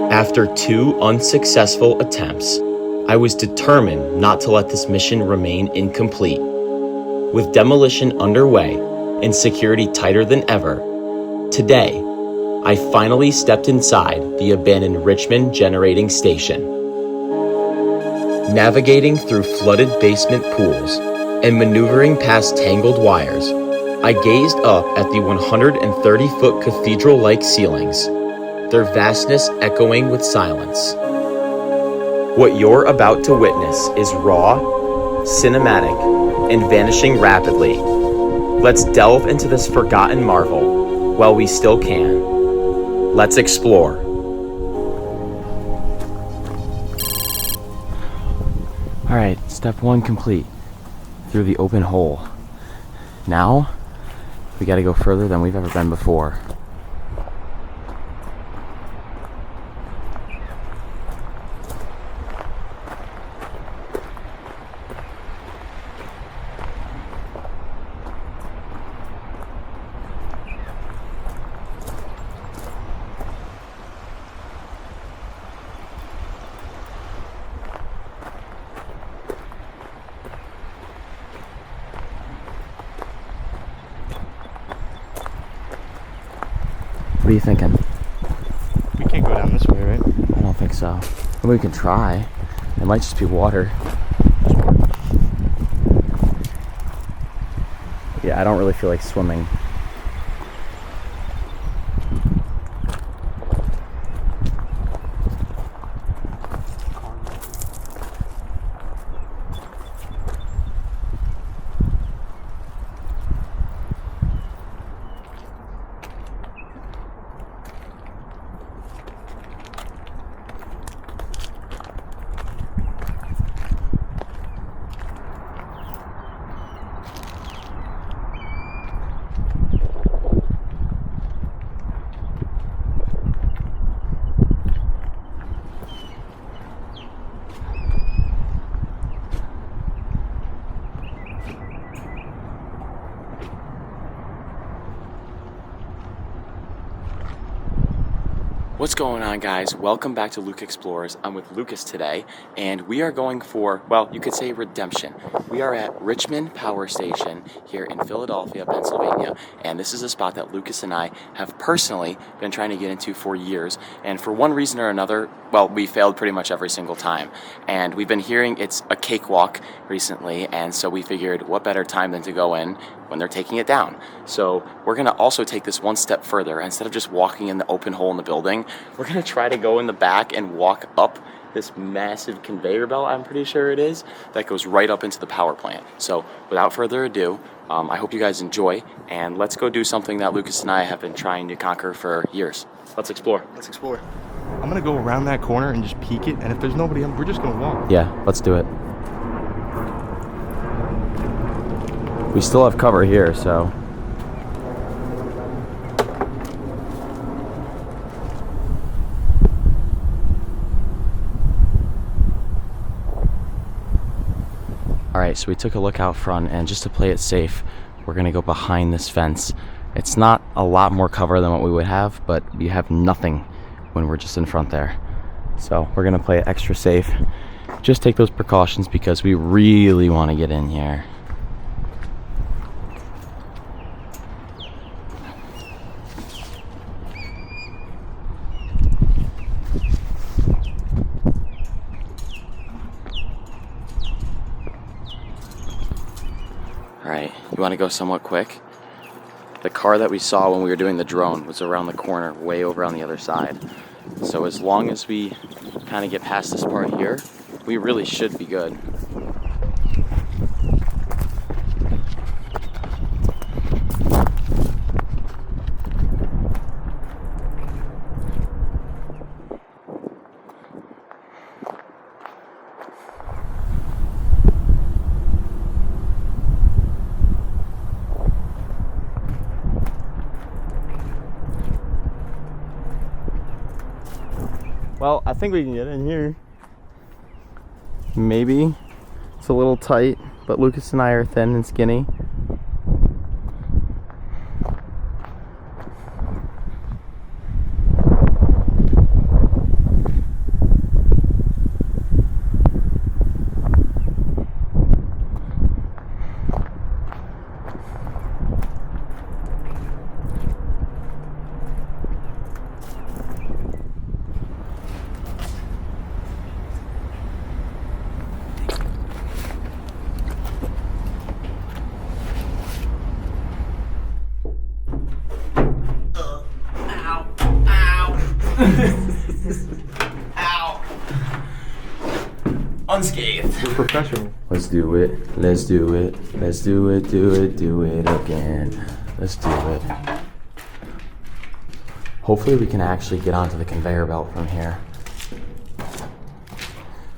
After 2 unsuccessful attempts, I was determined not to let this mission remain incomplete. With demolition underway and security tighter than ever, today, I finally stepped inside the abandoned Richmond Generating Station. Navigating through flooded basement pools and maneuvering past tangled wires, I gazed up at the 130-foot cathedral-like ceilings, their vastness echoing with silence. What you're about to witness is raw, cinematic, and vanishing rapidly. Let's delve into this forgotten marvel while we still can. Let's explore. All right, step 1 complete. Through the open hole. Now, we gotta go further than we've ever been before. What are you thinking? We can't go down this way, right? I don't think so. Maybe we can try. It might just be water. Yeah, I don't really feel like swimming. What's going on, guys? Welcome back to Luke Explorers. I'm with Lucas today, and we are going for, well, you could say redemption. We are at Richmond Power Station here in Philadelphia, Pennsylvania, and this is a spot that Lucas and I have personally been trying to get into for years, and for one reason or another, well, we failed pretty much every single time. And we've been hearing it's a cakewalk recently, and so we figured what better time than to go in when they're taking it down. So we're gonna also take this one step further. Instead of just walking in the open hole in the building, we're gonna try to go in the back and walk up this massive conveyor belt, I'm pretty sure it is, that goes right up into the power plant. So without further ado, I hope you guys enjoy, and let's go do something that Lucas and I have been trying to conquer for years. Let's explore. Let's explore. I'm gonna go around that corner and just peek it, and if there's nobody, we're just gonna walk. Yeah, let's do it. We still have cover here, so. All right, so we took a look out front, and just to play it safe, we're gonna go behind this fence. It's not a lot more cover than what we would have, but we have nothing when we're just in front there. So we're gonna play it extra safe. Just take those precautions because we really wanna get in here. Alright, you want to go somewhat quick? The car that we saw when we were doing the drone was around the corner, way over on the other side. So as long as we kind of get past this part here, we really should be good. Well, I think we can get in here. Maybe. It's a little tight, but Lucas and I are thin and skinny. Ow! Unscathed. We're professional. Let's do it. Let's do it. Let's do it. Do it again. Let's do it. Hopefully we can actually get onto the conveyor belt from here.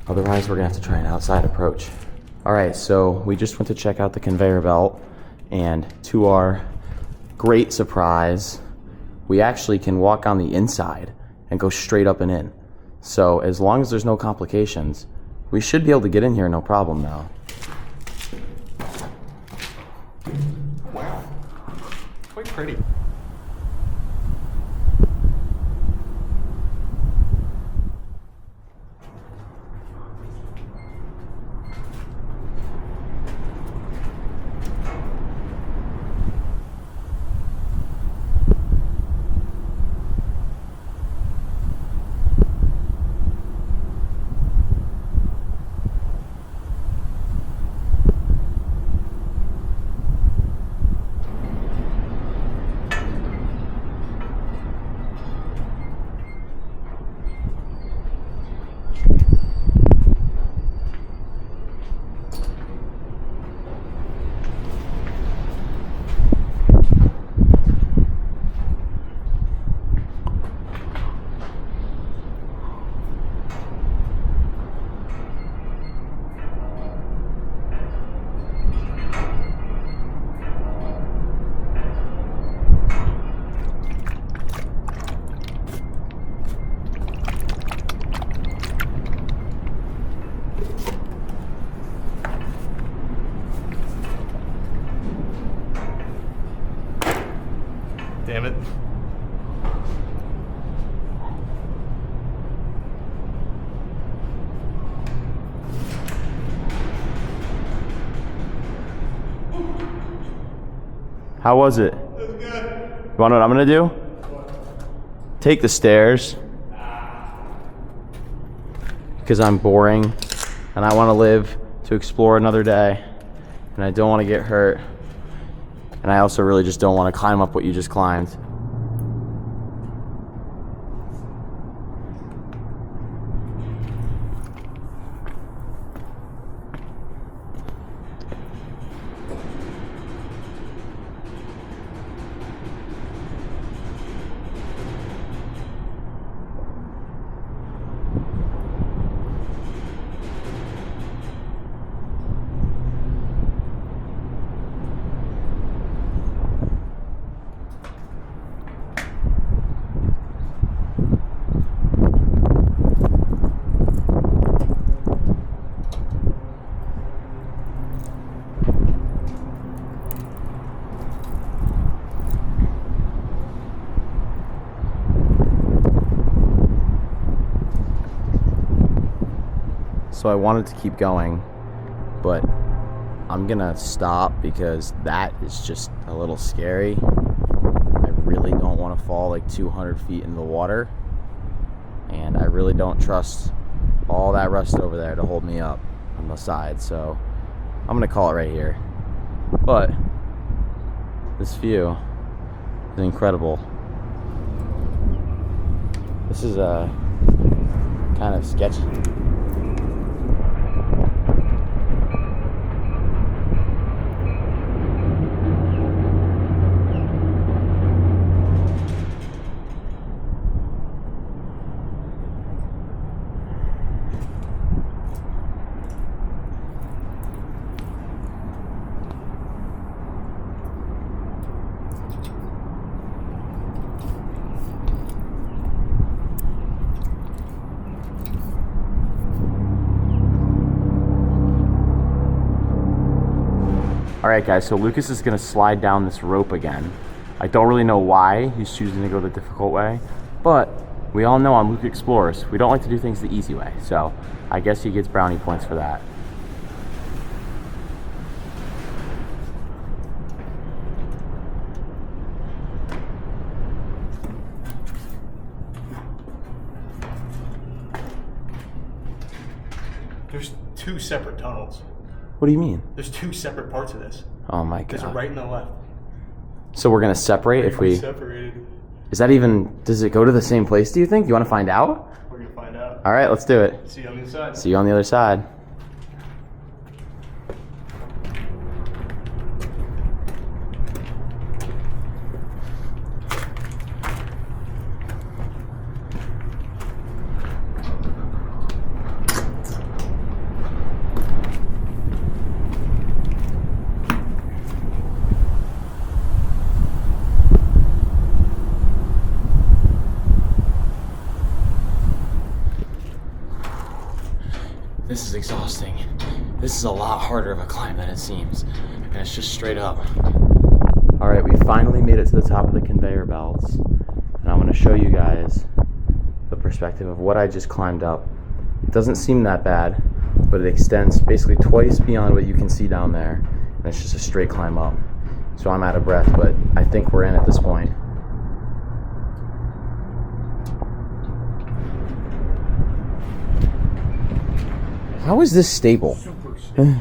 Otherwise, we're gonna have to try an outside approach. All right, so we just went to check out the conveyor belt, and to our great surprise, we actually can walk on the inside and go straight up and in. So as long as there's no complications, we should be able to get in here no problem now. Wow. Quite pretty. Damn it. How was it? It was good. You wanna know what I'm gonna do? Take the stairs. Because I'm boring and I wanna live to explore another day. And I don't wanna get hurt. And I also really just don't wanna climb up what you just climbed. So I wanted to keep going, but I'm gonna stop because that is just a little scary. I really don't want to fall like 200 feet in the water, and I really don't trust all that rust over there to hold me up on the side, so I'm gonna call it right here. But this view is incredible. This is kind of sketchy. Alright guys, so Lucas is going to slide down this rope again. I don't really know why he's choosing to go the difficult way, but we all know on Luke Explorers, we don't like to do things the easy way, so I guess he gets brownie points for that. There's two separate tunnels. What do you mean? There's two separate parts of this. Oh my There's a god. right and a left. So we're going to separate if we... Separated. Is that even, does it go to the same place, do you think? You want to find out? We're gonna find out. All right, let's do it. See you on the other side. See you on the other side. This is exhausting. This is a lot harder of a climb than it seems. And it's just straight up. All right, we finally made it to the top of the conveyor belts. And I want to show you guys the perspective of what I just climbed up. It doesn't seem that bad, but it extends basically twice beyond what you can see down there. And it's just a straight climb up. So I'm out of breath, but I think we're in at this point. How is this stable? Super stable.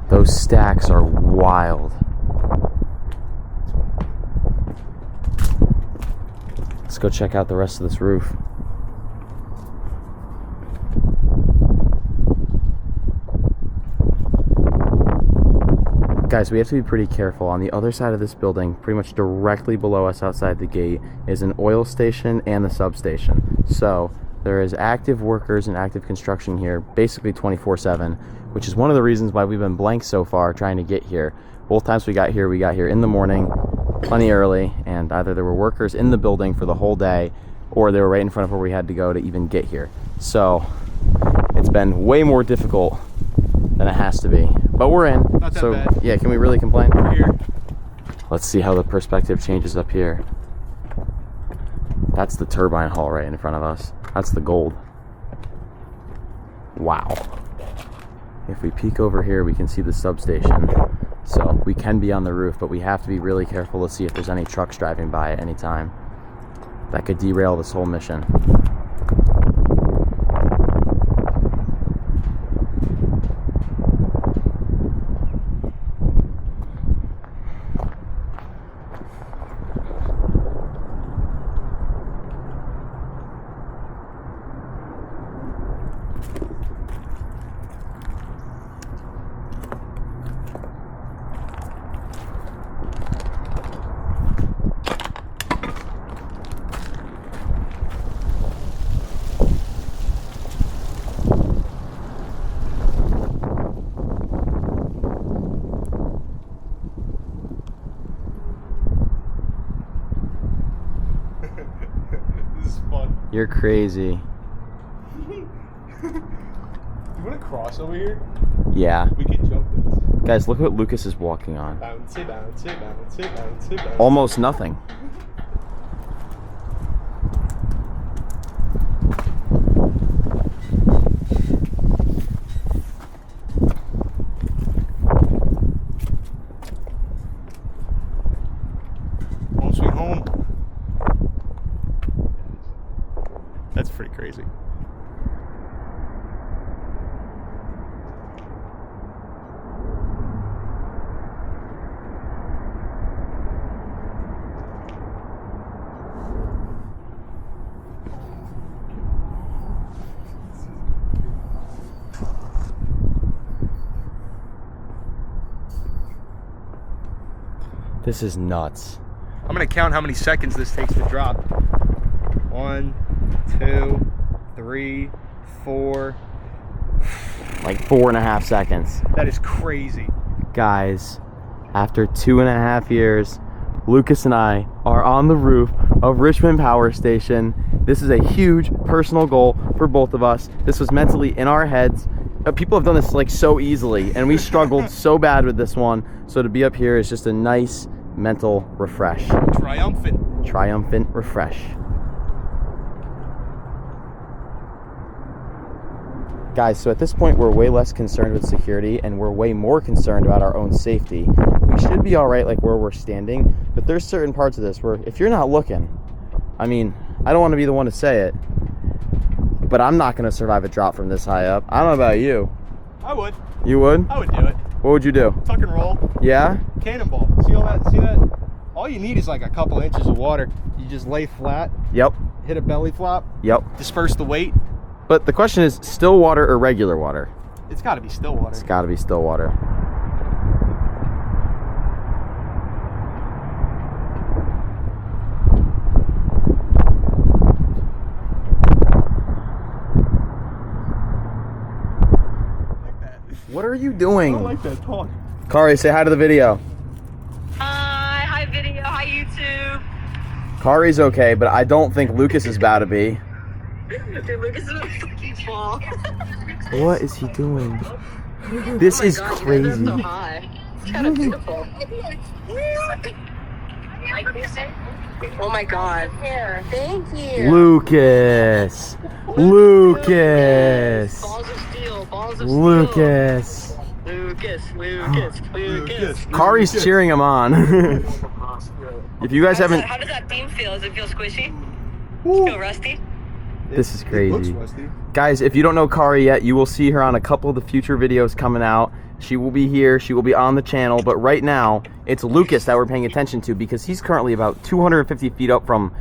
Those stacks are wild. Let's go check out the rest of this roof. Guys, we have to be pretty careful. On the other side of this building, pretty much directly below us outside the gate, is an oil station and the substation. So there is active workers and active construction here, basically 24/7, which is one of the reasons why we've been blank so far trying to get here. Both times we got here in the morning, plenty early, and either there were workers in the building for the whole day, or they were right in front of where we had to go to even get here. So it's been way more difficult than it has to be, but we're in. Not that so bad. yeah, can we really complain? We're here. Let's see how the perspective changes up here. That's the turbine hall right in front of us. That's the gold. Wow. If we peek over here, we can see the substation. So we can be on the roof, but we have to be really careful to see if there's any trucks driving by at any time. That could derail this whole mission. This is fun. You're crazy. You want to cross over here? Yeah. We can jump this. Guys, look what Lucas is walking on. Bounce it, bounce it, bounce it, bounce it, bounce it. Almost nothing. Home sweet home. That's pretty crazy. This is nuts. I'm gonna count how many seconds this takes to drop. 1, 2, 3, 4. Like 4.5 seconds. That is crazy. Guys, after 2.5 years, Lucas and I are on the roof of Richmond Power Station. This is a huge personal goal for both of us. This was mentally in our heads. People have done this like so easily, and we struggled so bad with this one. So to be up here is just a nice mental refresh. Triumphant refresh. Guys, so at this point we're way less concerned with security and we're way more concerned about our own safety. We should be all right like where we're standing, but there's certain parts of this where if you're not looking, I mean, I don't want to be the one to say it, but I'm not going to survive a drop from this high up. I don't know about you. I would. You would? I would do it. What would you do? Tuck and roll. Yeah? Cannonball. See all that? See that? All you need is like a couple inches of water. You just lay flat. Yep. Hit a belly flop. Yep. Disperse the weight. But the question is, still water or regular water? It's got to be still water. It's got to be still water. What are you doing? I don't like that talk. Kari, say hi to the video. Hi video, hi YouTube. Kari's okay, but I don't think Lucas is about to be. Dude, Lucas is a fucking fall. What is he doing? This is crazy. So high. It's kind of beautiful. Oh my god. Thank you. Lucas. Lucas. Balls of steel, balls of steel. Lucas. Lucas. Kari's cheering him on. If you guys haven't... How does that beam feel? Does it feel squishy? Ooh. Feel rusty? This is It crazy. looks rusty. Guys, if you don't know Kari yet, you will see her on a couple of the future videos coming out. She will be here. She will be on the channel. But right now, it's Lucas that we're paying attention to because he's currently about 250 feet up from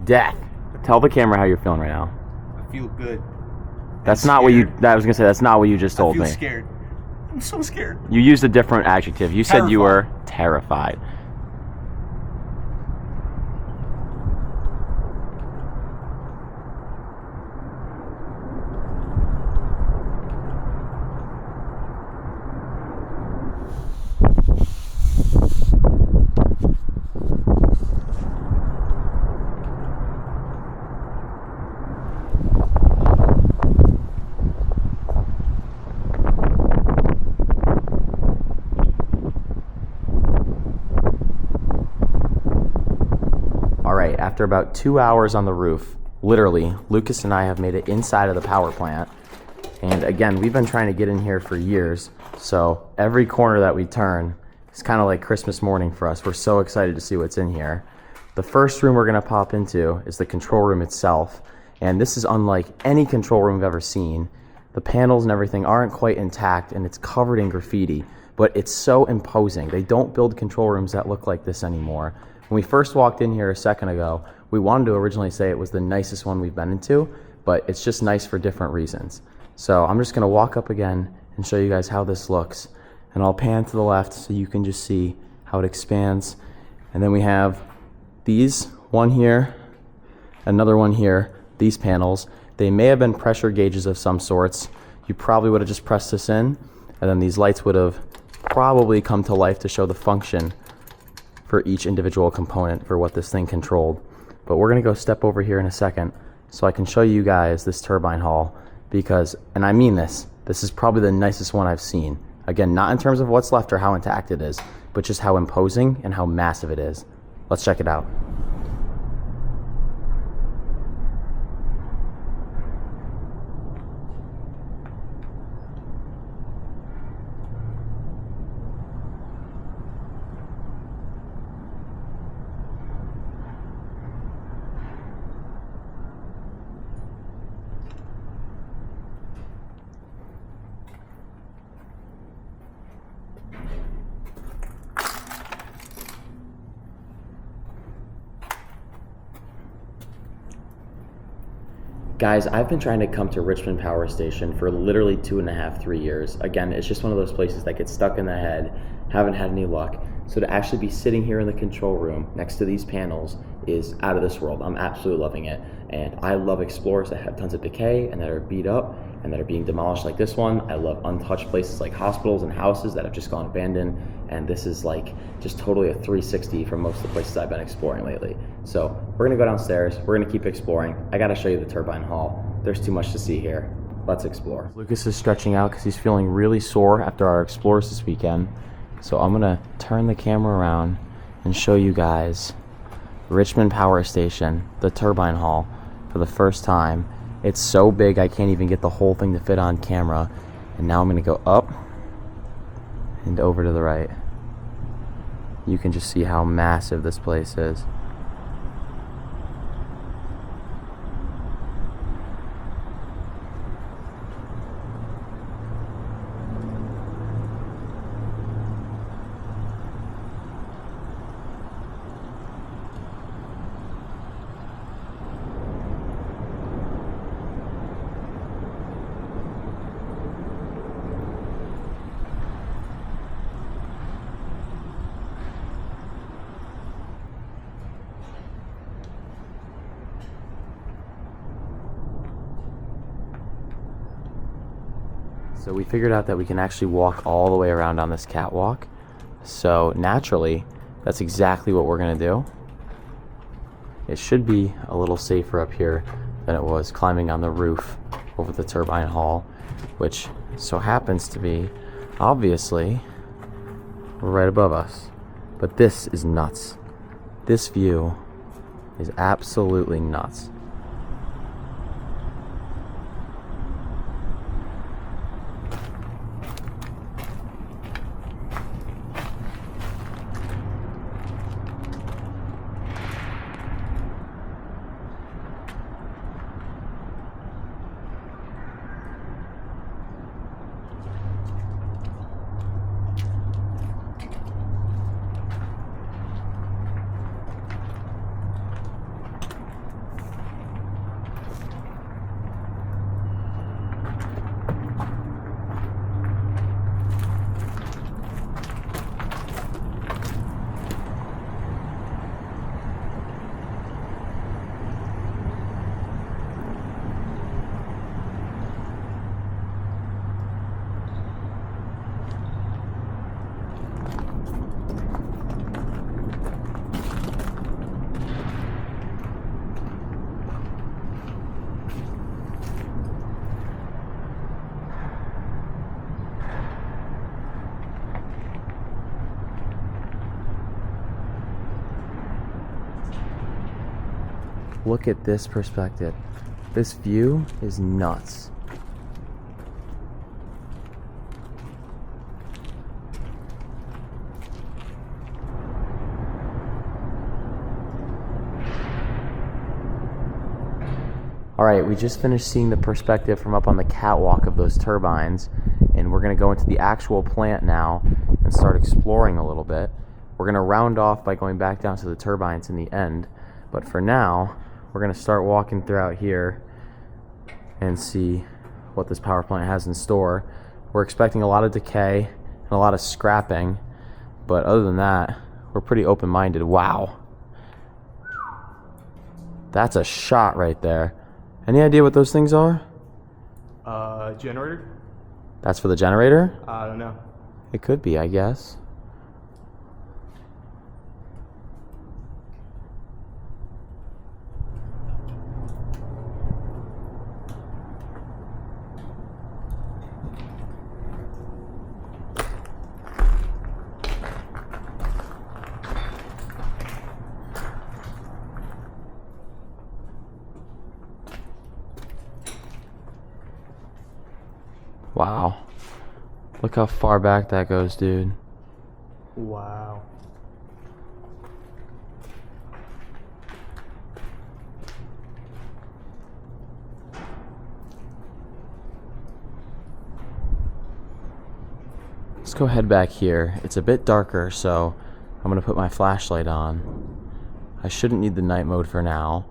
death. Tell the camera how you're feeling right now. I feel good. That's not what you... I was going to say, that's not what you just told I feel me. scared. I'm so scared. You used a different adjective. You said you were terrified. Alright, after about 2 hours on the roof, literally, Lucas and I have made it inside of the power plant. And again, we've been trying to get in here for years, so every corner that we turn is kind of like Christmas morning for us. We're so excited to see what's in here. The first room we're going to pop into is the control room itself, and this is unlike any control room we've ever seen. The panels and everything aren't quite intact, and it's covered in graffiti, but it's so imposing. They don't build control rooms that look like this anymore. When we first walked in here a second ago, we wanted to originally say it was the nicest one we've been into, but it's just nice for different reasons. So I'm just going to walk up again and show you guys how this looks. And I'll pan to the left so you can just see how it expands. And then we have these, one here, another one here, these panels. They may have been pressure gauges of some sorts. You probably would have just pressed this in, and then these lights would have probably come to life to show the function for each individual component for what this thing controlled. But we're gonna go step over here in a second so I can show you guys this turbine hall because, and I mean this is probably the nicest one I've seen. Again, not in terms of what's left or how intact it is, but just how imposing and how massive it is. Let's check it out. Guys, I've been trying to come to Richmond Power Station for literally 2.5, 3 years. Again, it's just one of those places that gets stuck in the head, haven't had any luck. So to actually be sitting here in the control room next to these panels is out of this world. I'm absolutely loving it. And I love explorers that have tons of decay and that are beat up and that are being demolished like this one. I love untouched places like hospitals and houses that have just gone abandoned. And this is like just totally a 360 from most of the places I've been exploring lately. So we're gonna go downstairs, we're gonna keep exploring. I gotta show you the turbine hall. There's too much to see here. Let's explore. Lucas is stretching out because he's feeling really sore after our explores this weekend. So I'm gonna turn the camera around and show you guys Richmond Power Station, the turbine hall, for the first time. It's so big I can't even get the whole thing to fit on camera. And now I'm gonna go up and over to the right. You can just see how massive this place is. So we figured out that we can actually walk all the way around on this catwalk. So naturally, that's exactly what we're gonna do. It should be a little safer up here than it was climbing on the roof over the turbine hall, which so happens to be, obviously, right above us. But this is nuts. This view is absolutely nuts. Look at this perspective. This view is nuts. All right, we just finished seeing the perspective from up on the catwalk of those turbines, and we're gonna go into the actual plant now and start exploring a little bit. We're gonna round off by going back down to the turbines in the end, but for now, we're gonna start walking throughout here and see what this power plant has in store. We're expecting a lot of decay and a lot of scrapping, but other than that, we're pretty open-minded. Wow. That's a shot right there. Any idea what those things are? Generator? That's for the generator? I don't know. It could be, I guess. Wow. Look how far back that goes, dude. Wow. Let's go head back here. It's a bit darker, so I'm gonna put my flashlight on. I shouldn't need the night mode for now.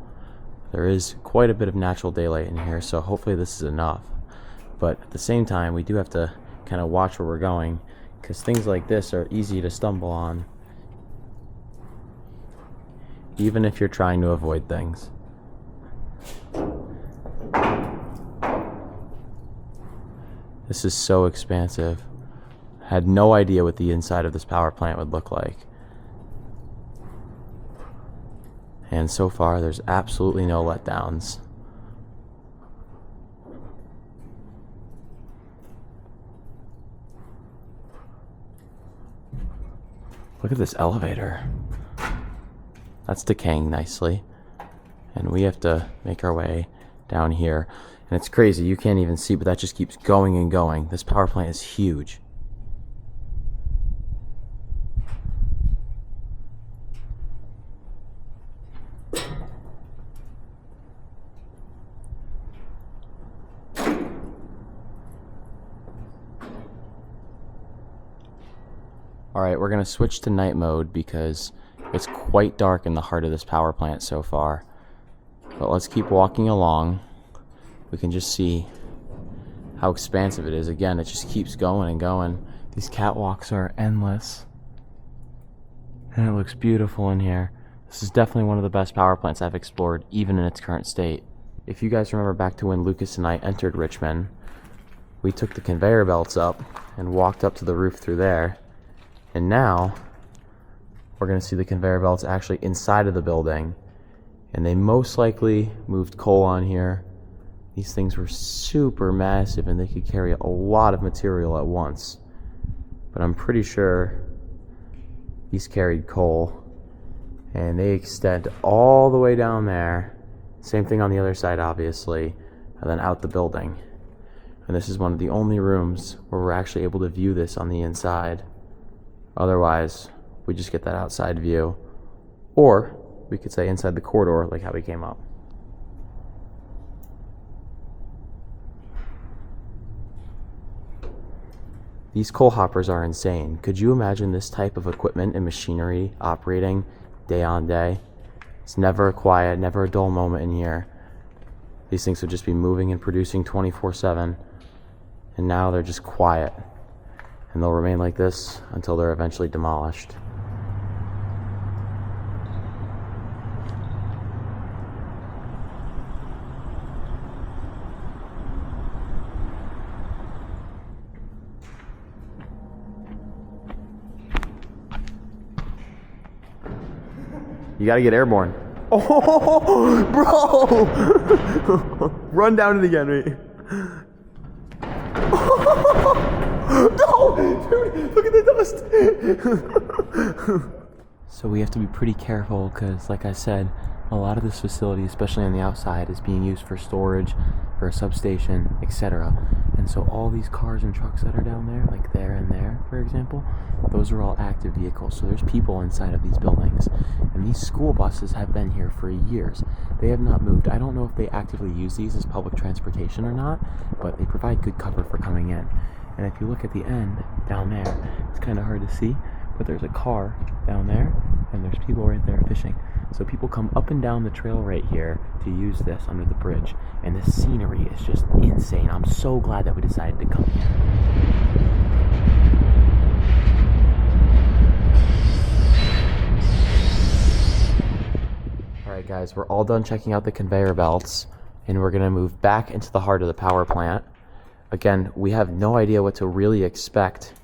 There is quite a bit of natural daylight in here, so hopefully this is enough. But at the same time, we do have to kind of watch where we're going, because things like this are easy to stumble on, even if you're trying to avoid things. This is so expansive. I had no idea what the inside of this power plant would look like. And so far, there's absolutely no letdowns. Look at this elevator. That's decaying nicely. And we have to make our way down here. And it's crazy, you can't even see, but that just keeps going and going. This power plant is huge. Alright, we're going to switch to night mode because it's quite dark in the heart of this power plant so far. But let's keep walking along. We can just see how expansive it is. Again, it just keeps going and going. These catwalks are endless. And it looks beautiful in here. This is definitely one of the best power plants I've explored, even in its current state. If you guys remember back to when Lucas and I entered Richmond, we took the conveyor belts up and walked up to the roof through there. And now, we're going to see the conveyor belts actually inside of the building. And they most likely moved coal on here. These things were super massive and they could carry a lot of material at once. But I'm pretty sure these carried coal. And they extend all the way down there. Same thing on the other side, obviously. And then out the building. And this is one of the only rooms where we're actually able to view this on the inside. Otherwise, we just get that outside view. Or we could say inside the corridor, like how we came up. These coal hoppers are insane. Could you imagine this type of equipment and machinery operating day on day? It's never a quiet, never a dull moment in here. These things would just be moving and producing 24/7. And now they're just quiet. And they'll remain like this until they're eventually demolished. You gotta get airborne. Oh, bro! Run down it again, mate. No! Dude, look at the dust! So we have to be pretty careful because, like I said, a lot of this facility, especially on the outside, is being used for storage, for a substation, etc. And so all these cars and trucks that are down there, like there and there, for example, those are all active vehicles. So there's people inside of these buildings. And these school buses have been here for years. They have not moved. I don't know if they actively use these as public transportation or not, but they provide good cover for coming in. And if you look at the end down there, it's kind of hard to see, but there's a car down there and there's people right there fishing. So people come up and down the trail right here to use this under the bridge, and the scenery is just insane. I'm so glad that we decided to come here. Alright guys, we're all done checking out the conveyor belts, and we're going to move back into the heart of the power plant. Again, we have no idea what to really expect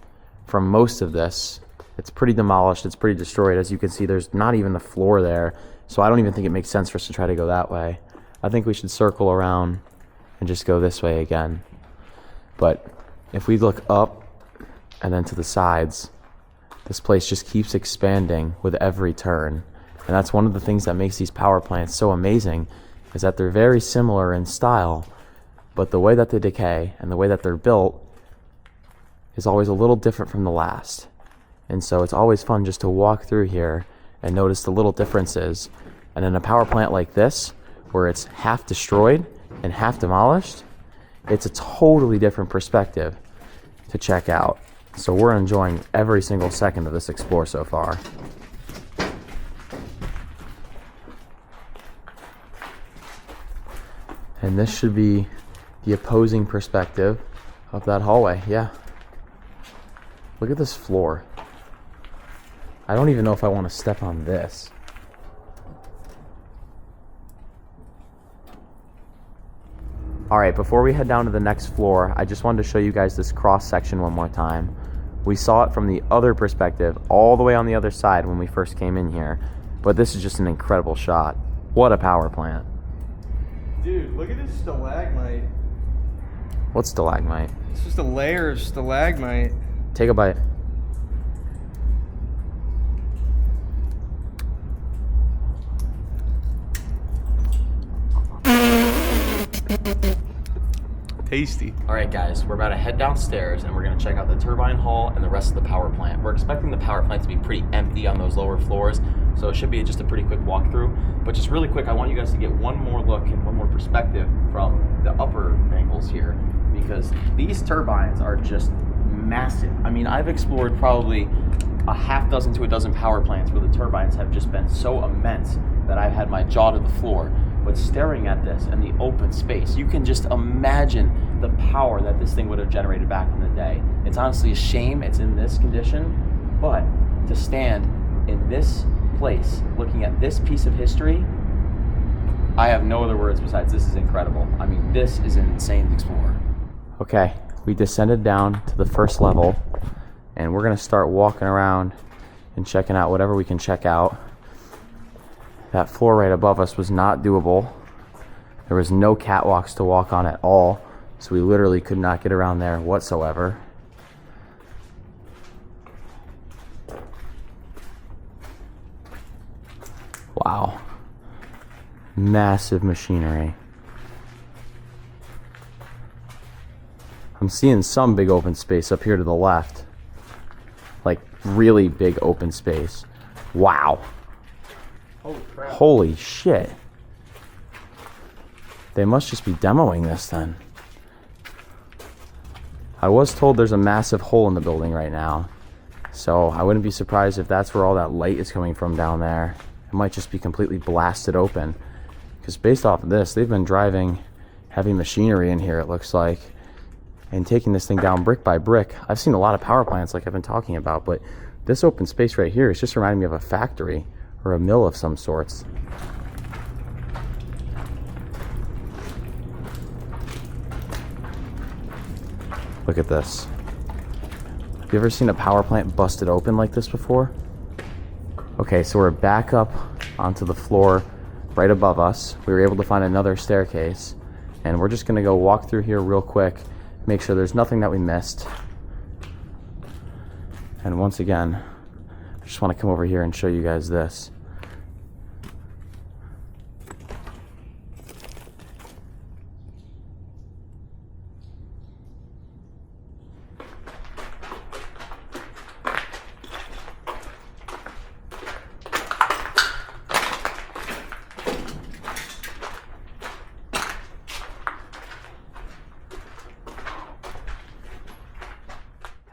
from most of this. It's pretty demolished, it's pretty destroyed. As you can see, there's not even a floor there, so I don't even think it makes sense for us to try to go that way. I think we should circle around and just go this way again. But if we look up and then to the sides, this place just keeps expanding with every turn. And that's one of the things that makes these power plants so amazing, is that they're very similar in style, but the way that they decay and the way that they're built is always a little different from the last. And so it's always fun just to walk through here and notice the little differences. And in a power plant like this, where it's half destroyed and half demolished, it's a totally different perspective to check out. So we're enjoying every single second of this explore so far. And this should be the opposing perspective of that hallway. Yeah. Look at this floor. I don't even know if I want to step on this. Alright, before we head down to the next floor, I just wanted to show you guys this cross section one more time. We saw it from the other perspective, all the way on the other side when we first came in here. But this is just an incredible shot. What a power plant. Dude, look at this stalagmite. What's stalagmite? It's just a layer of stalagmite. Take a bite. Tasty. All right, guys, we're about to head downstairs and we're gonna check out the turbine hall and the rest of the power plant. We're expecting the power plant to be pretty empty on those lower floors, so it should be just a pretty quick walkthrough. But just really quick, I want you guys to get one more look and one more perspective from the upper angles here, because these turbines are just massive. I mean, I've explored probably a half dozen to a dozen power plants where the turbines have just been so immense that I've had my jaw to the floor. But staring at this and the open space, you can just imagine the power that this thing would have generated back in the day. It's honestly a shame it's in this condition, but to stand in this place, looking at this piece of history, I have no other words besides this is incredible. I mean, this is an insane explorer. Okay, we descended down to the first level, and we're gonna start walking around and checking out whatever we can check out. That floor right above us was not doable. There was no catwalks to walk on at all, so we literally could not get around there whatsoever. Wow. Massive machinery. I'm seeing some big open space up here to the left. Like really big open space. Wow. Holy crap. Holy shit. They must just be demoing this then. I was told there's a massive hole in the building right now, so I wouldn't be surprised if that's where all that light is coming from down there. It might just be completely blasted open, because based off of this, they've been driving heavy machinery in here, it looks like, and taking this thing down brick by brick. I've seen a lot of power plants like I've been talking about, but this open space right here is just reminding me of a factory or a mill of some sorts. Look at this. Have you ever seen a power plant busted open like this before? Okay, so we're back up onto the floor right above us. We were able to find another staircase, and we're just gonna go walk through here real quick, make sure there's nothing that we missed. And once again, I just want to come over here and show you guys this.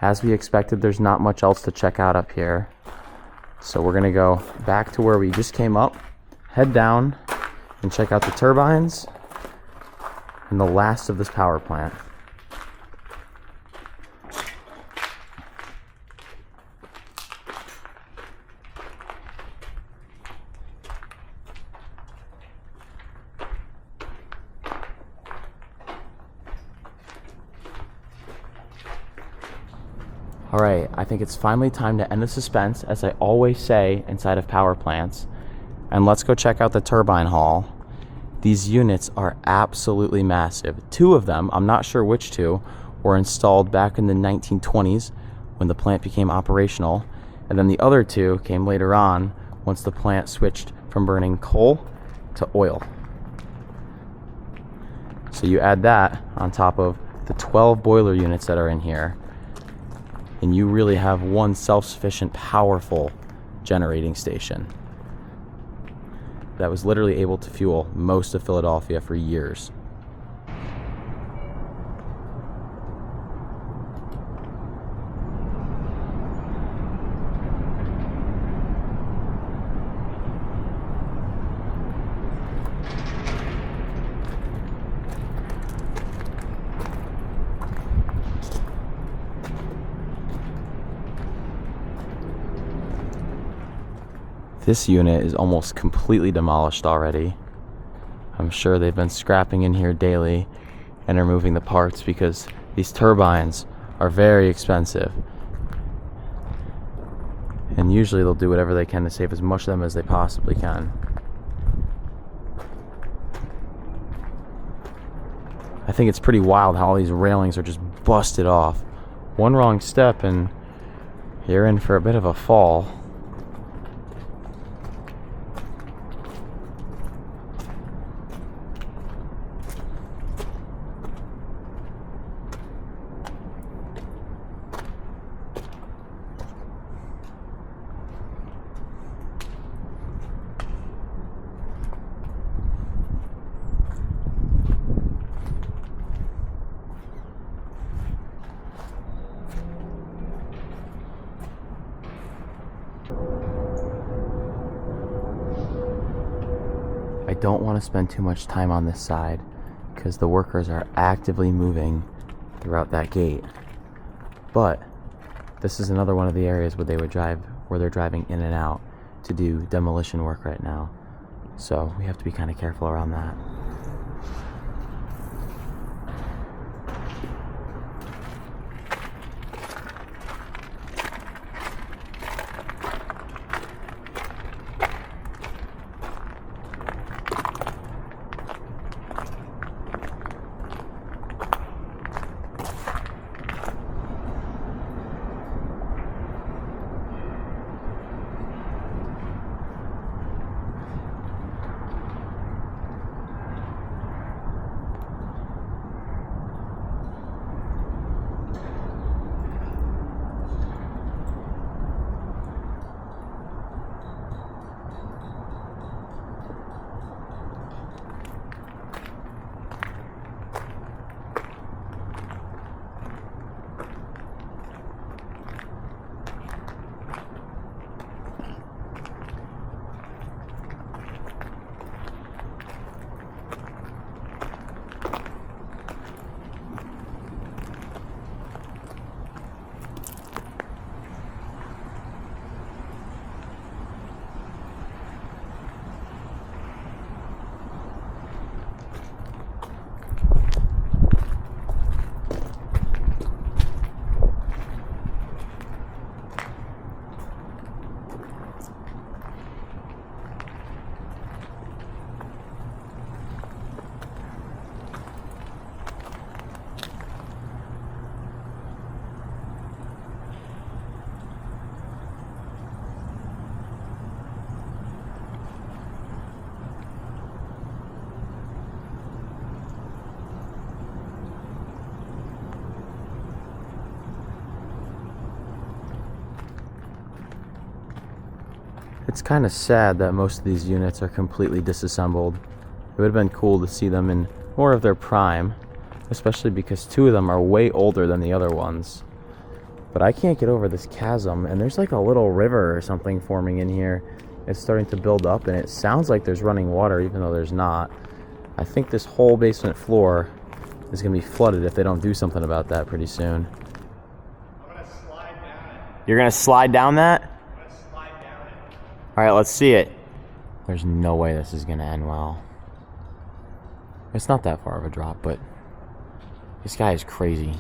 As we expected, there's not much else to check out up here. So we're gonna go back to where we just came up, head down, and check out the turbines and the last of this power plant. All right, I think it's finally time to end the suspense, as I always say inside of power plants, and let's go check out the turbine hall. These units are absolutely massive. Two of them, I'm not sure which two, were installed back in the 1920s when the plant became operational, and then the other two came later on once the plant switched from burning coal to oil. So you add that on top of the 12 boiler units that are in here, and you really have one self-sufficient, powerful generating station that was literally able to fuel most of Philadelphia for years. This unit is almost completely demolished already. I'm sure they've been scrapping in here daily and are moving the parts because these turbines are very expensive. And usually they'll do whatever they can to save as much of them as they possibly can. I think it's pretty wild how all these railings are just busted off. One wrong step and you're in for a bit of a fall. I don't want to spend too much time on this side because the workers are actively moving throughout that gate. But this is another one of the areas where they're driving in and out to do demolition work right now. So we have to be kind of careful around that. It's kind of sad that most of these units are completely disassembled. It would have been cool to see them in more of their prime, especially because two of them are way older than the other ones. But I can't get over this chasm, and there's like a little river or something forming in here. It's starting to build up, and it sounds like there's running water even though there's not. I think this whole basement floor is going to be flooded if they don't do something about that pretty soon. I'm going to slide down it. You're going to slide down that? I'm going to slide down it. All right, let's see it. There's no way this is going to end well. It's not that far of a drop, but this guy is crazy.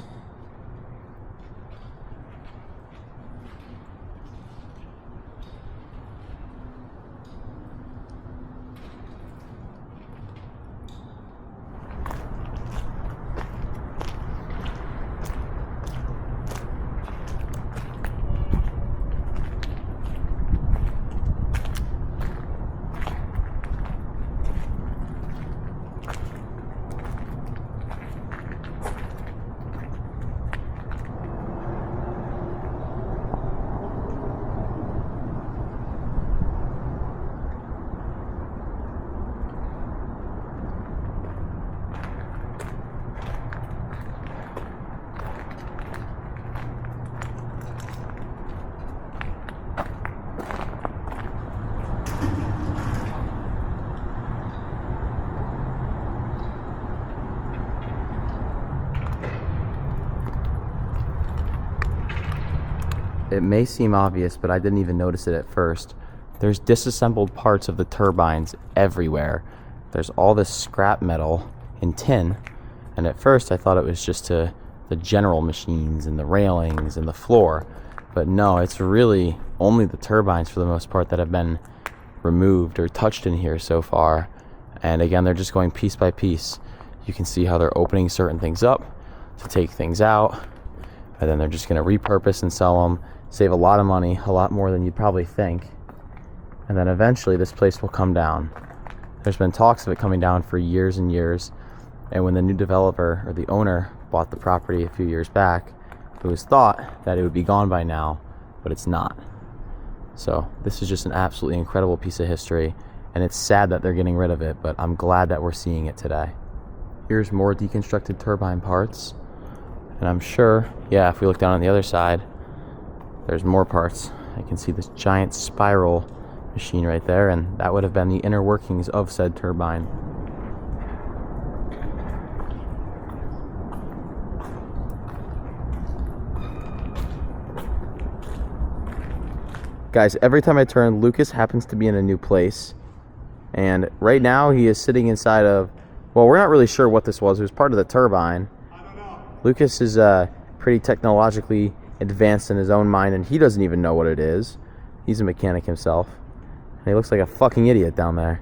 It may seem obvious, but I didn't even notice it at first. There's disassembled parts of the turbines everywhere. There's all this scrap metal and tin, and at first I thought it was just the general machines and the railings and the floor. But no, it's really only the turbines for the most part that have been removed or touched in here so far. And again, they're just going piece by piece. You can see how they're opening certain things up to take things out, and then they're just going to repurpose and sell them, save a lot of money, a lot more than you'd probably think. And then eventually this place will come down. There's been talks of it coming down for years and years. And when the new developer or the owner bought the property a few years back, it was thought that it would be gone by now, but it's not. So this is just an absolutely incredible piece of history, and it's sad that they're getting rid of it, but I'm glad that we're seeing it today. Here's more deconstructed turbine parts, and I'm sure, yeah, if we look down on the other side, there's more parts. I can see this giant spiral machine right there, and that would have been the inner workings of said turbine. Guys, every time I turn, Lucas happens to be in a new place. And right now he is sitting inside of, well, we're not really sure what this was. It was part of the turbine. I don't know. Lucas is pretty technologically advanced in his own mind, and he doesn't even know what it is. He's a mechanic himself. And he looks like a fucking idiot down there.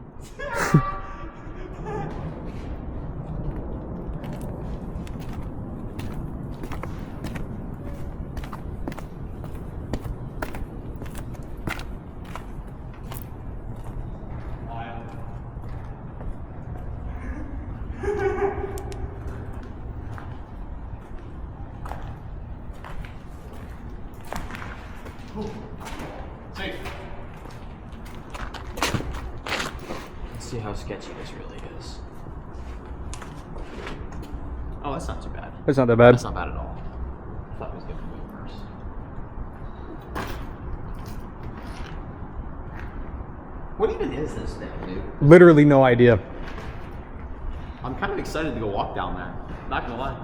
Safe. Let's see how sketchy this really is. Oh, that's not too bad. It's not that bad. That's not bad at all. I thought it was going to be way worse. What even is this thing, dude? Literally no idea. I'm kind of excited to go walk down there. Not gonna lie.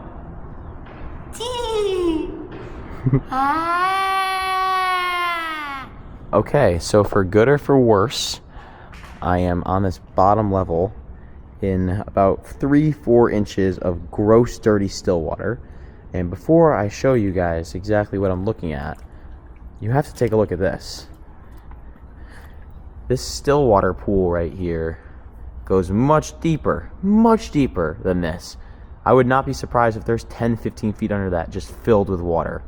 Okay, so for good or for worse, I am on this bottom level in about 3-4 inches of gross dirty still water. And before I show you guys exactly what I'm looking at, you have to take a look at this. This still water pool right here goes much deeper than this. I would not be surprised if there's 10-15 feet under that just filled with water.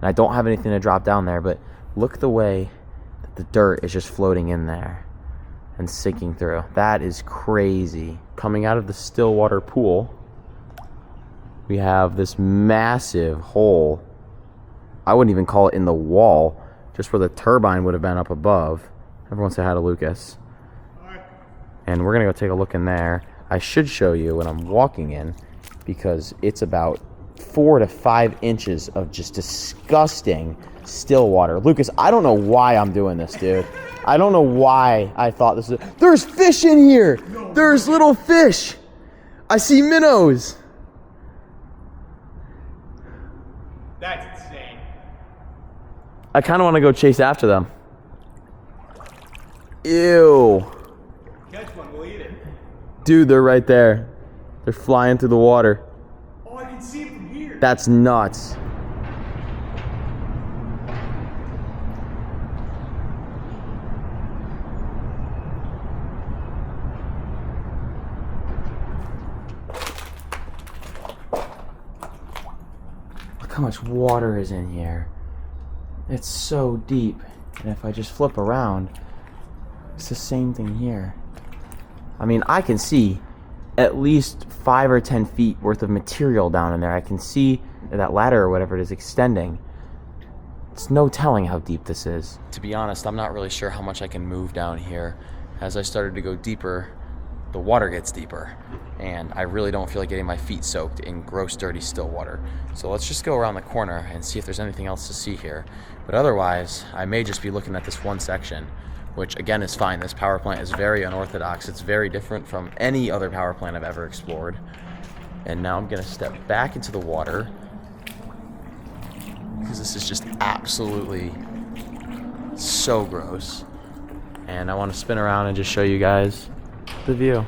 And I don't have anything to drop down there, but look the way that the dirt is just floating in there and sinking through. That is crazy. Coming out of the still water pool, we have this massive hole. I wouldn't even call it in the wall, just where the turbine would have been up above. Everyone say hi to Lucas. And we're gonna go take a look in there. I should show you when I'm walking in, because it's about 4 to 5 inches of just disgusting still water. Lucas, I don't know why I'm doing this, dude. I don't know why I thought this was... There's fish in here! There's little fish! I see minnows! That's insane. I kind of want to go chase after them. Ew. Catch one, we'll eat it. Dude, they're right there. They're flying through the water. Oh, I can see it from here. That's nuts. Look how much water is in here. It's so deep. And if I just flip around, it's the same thing here. I mean, I can see at least 5 or 10 feet worth of material down in there. I can see that ladder or whatever it is extending. It's no telling how deep this is. To be honest, I'm not really sure how much I can move down here. As I started to go deeper, the water gets deeper, and I really don't feel like getting my feet soaked in gross, dirty still water. So let's just go around the corner and see if there's anything else to see here. But otherwise, I may just be looking at this one section, which again is fine. This power plant is very unorthodox. It's very different from any other power plant I've ever explored. And now I'm gonna step back into the water, because this is just absolutely so gross. And I want to spin around and just show you guys the view.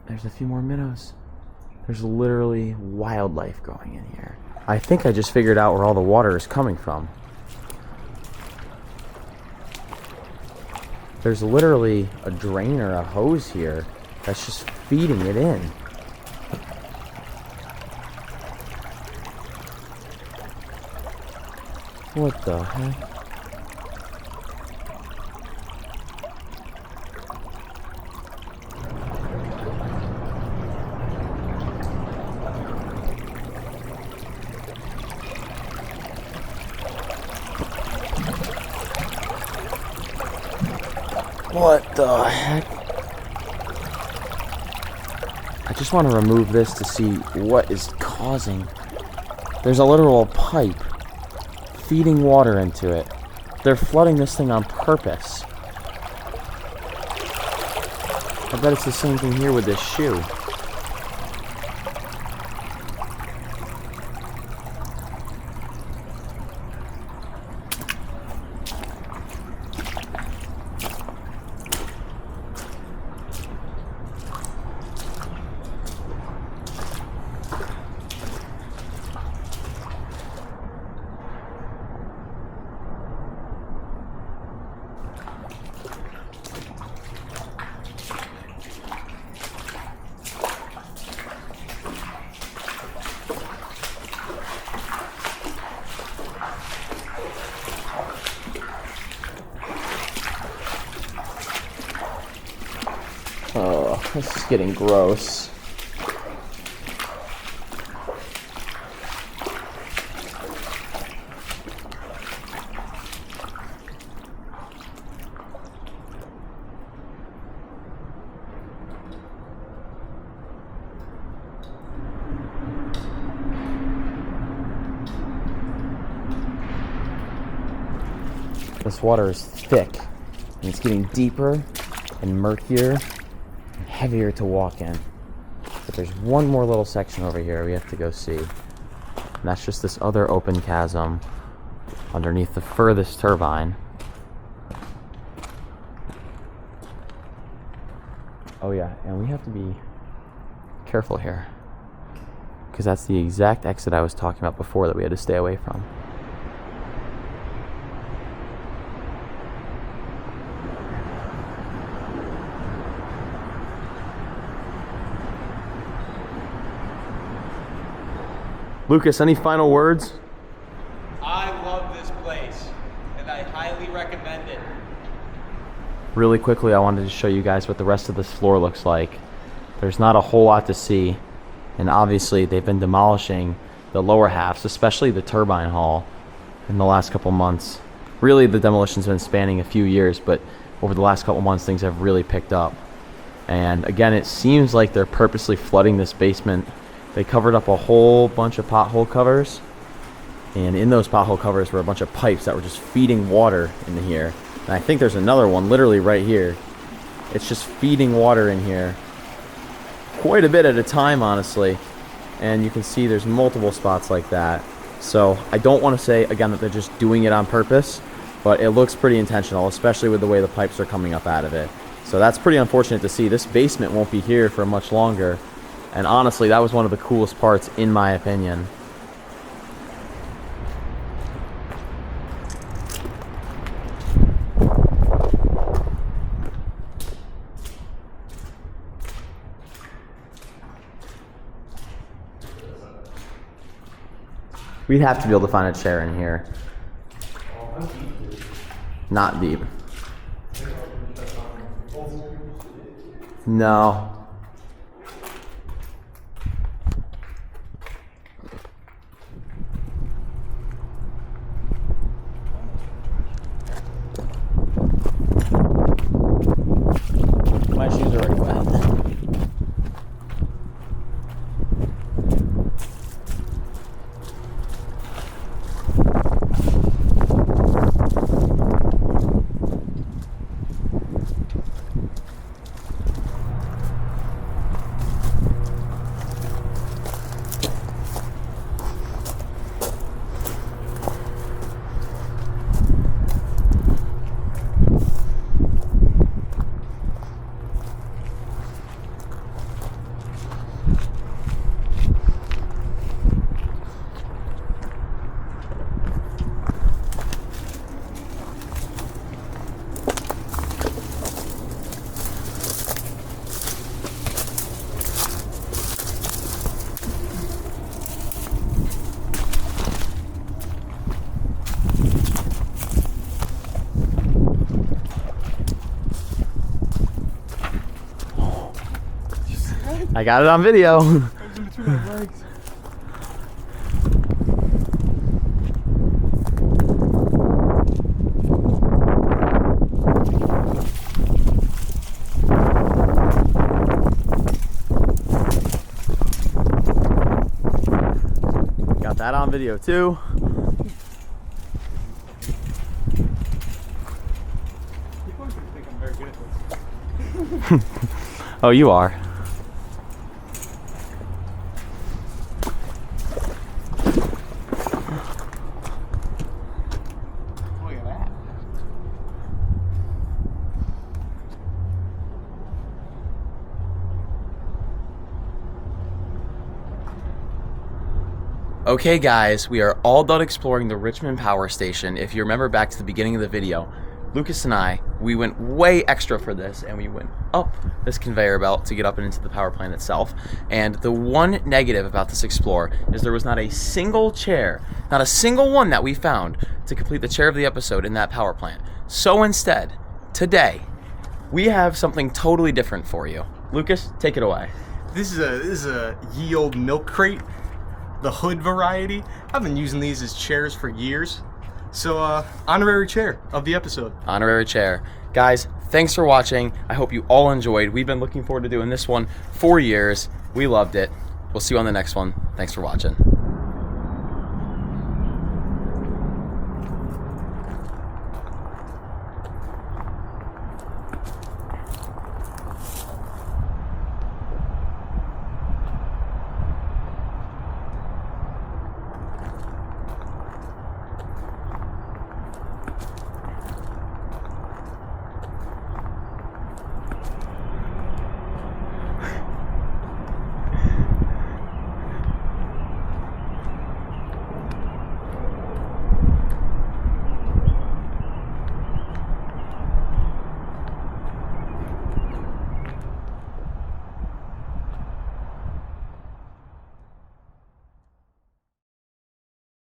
There's a few more minnows. There's literally wildlife growing in here. I think I just figured out where all the water is coming from. There's literally a drain or a hose here that's just feeding it in. What the heck? What the heck? I just want to remove this to see what is causing. There's a literal pipe feeding water into it. They're flooding this thing on purpose. I bet it's the same thing here with this shoe. Oh, this is getting gross. This water is thick, and it's getting deeper and murkier, and heavier to walk in. But there's one more little section over here we have to go see. And that's just this other open chasm underneath the furthest turbine. Oh yeah, and we have to be careful here, because that's the exact exit I was talking about before that we had to stay away from. Lucas, any final words? I love this place, and I highly recommend it. Really quickly, I wanted to show you guys what the rest of this floor looks like. There's not a whole lot to see, and obviously they've been demolishing the lower halves, especially the turbine hall, in the last couple months. Really, the demolition's been spanning a few years, but over the last couple months, things have really picked up. And again, it seems like they're purposely flooding this basement. They covered up a whole bunch of pothole covers, and in those pothole covers were a bunch of pipes that were just feeding water into here. And I think there's another one literally right here. It's just feeding water in here quite a bit at a time, honestly. And you can see there's multiple spots like that. So I don't want to say, again, that they're just doing it on purpose, but it looks pretty intentional, especially with the way the pipes are coming up out of it. So that's pretty unfortunate to see. This basement won't be here for much longer. And honestly, that was one of the coolest parts, in my opinion. We'd have to be able to find a chair in here. Not deep. No. My shoes are already wet. I got it on video. that on video too. People think I'm very good at this. Oh, you are. Look at that. Okay guys, we are all done exploring the Richmond Power Station. If you remember back to the beginning of the video, Lucas and I, we went way extra for this and we went up this conveyor belt to get up and into the power plant itself. And the one negative about this explore is there was not a single chair, not a single one that we found to complete the chair of the episode in that power plant. So instead, today, we have something totally different for you. Lucas, take it away. This is a ye old milk crate, the hood variety. I've been using these as chairs for years. So, honorary chair of the episode. Honorary chair. Guys, thanks for watching. I hope you all enjoyed. We've been looking forward to doing this one for years. We loved it. We'll see you on the next one. Thanks for watching.